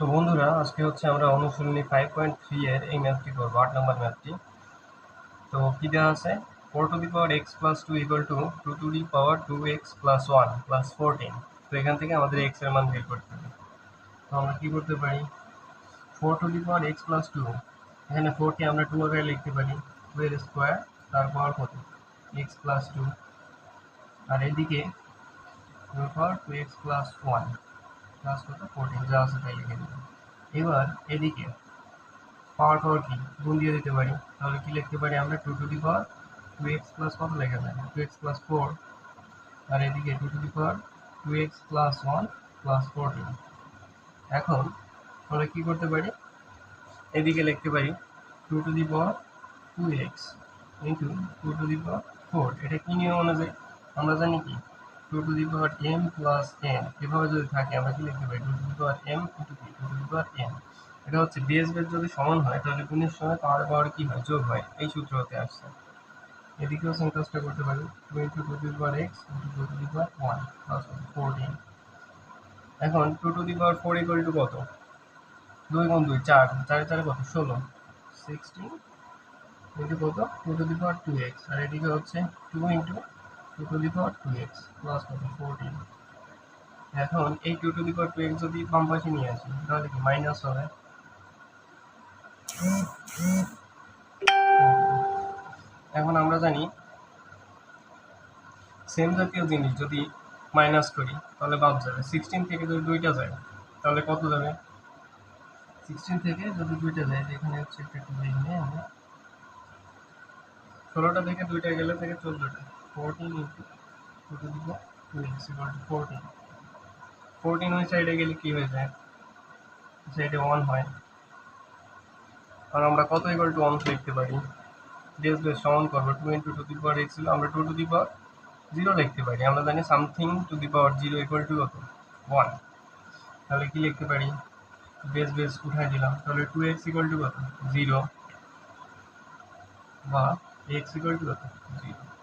So বন্ধুরা, আজকে হচ্ছে আমরা অনুশীলনী 5.3 এর এই ম্যাথটি করবো, 8 নম্বর ম্যাথটি। তো কি দেওয়া আছে, 4 two the power x plus 2 equal to 2 to the power 2x plus 1 plus 14। তো এখান থেকে আমাদের x এর মান বের করতে হবে। তো আমরা কি করতে পারি, 4 two the power x plus 2, এখানে 4 কে আমরা 2 আকারে লিখতে পারি, 2 এর স্কোয়ার তার পাওয়ার কত, x প্লাস 2, আর এদিকে 2 পাওয়ার 2x প্লাস 1 প্লাস কত 14, যা আছে তাই লিখে দেবো। এবার এদিকে পাওয়ার কি গুণ দিয়ে দিতে পারি, তাহলে কি লিখতে পারি আমরা, 2 to the power 2x plus কত লেখা যায়, 2x প্লাস 4, আর এদিকে 2 to the power 2x plus 1 plus 14। এখন আমরা কি করতে পারি, এদিকে লিখতে পারি 2 to the power 2x into 2 to the power 4। এটা কি নিয়ম অনুযায়ী আমরা জানি কি, 2 to the power m plus n, এভাবে যদি থাকে আমরা কি লিখতে পারি, 2 to the power m into 2 to the power n। এটা হচ্ছে বেস যদি সমান হয় তাহলে গুণের সময় পাওয়ার কি হয়, যোগ হয়, এই সূত্র হতে আসছে। এদিকেও সেম কাজটা করতে পারি, 2 into 2 to the power x into 2 to the power 1 plus 14। এখন 2 to the power 4 equal to কত, 2 গুণ 2 4, 4 4 কত 16, 16 ইন্টু কত 2 টু দি পাওয়ার 2x, আর এদিকে হচ্ছে 2 into 2 to the power 2x plus কত 14। এখন এই 2 টু দি পাওয়ার 2x যদি বাম পাশে নিয়ে আসি তাহলে কি মাইনাস হবে। এখন আমরা জানি সেম জাতীয় জিনিস যদি মাইনাস করি তাহলে বাদ যাবে, 16 থেকে যদি 2টা যায় তাহলে কত যাবে, 16 থেকে যদি 2টা যায়, এখানে হচ্ছে একটু দেখি আমরা, 16টা থেকে 2টা গেলে থেকে 14টা, 14 into 2 to the power 2x equal to 14। 14 ওই সাইডে গেলে কি হয়ে যায়, সাইডে 1 হয়, আর আমরা কত ইকুয়াল টু 1 লিখতে পারি, বেস সমান করবো 2 into 2 to the power x ছিল, আমরা 2 টু দি পাওয়ার 0 লিখতে পারি, আমরা জানি something to the power 0 equal to কত 1। তাহলে কি লিখতে পারি, বেস উঠাই দিলাম, তাহলে 2x ইকুয়াল টু কত 0, বা x ইকুয়াল টু কত 0।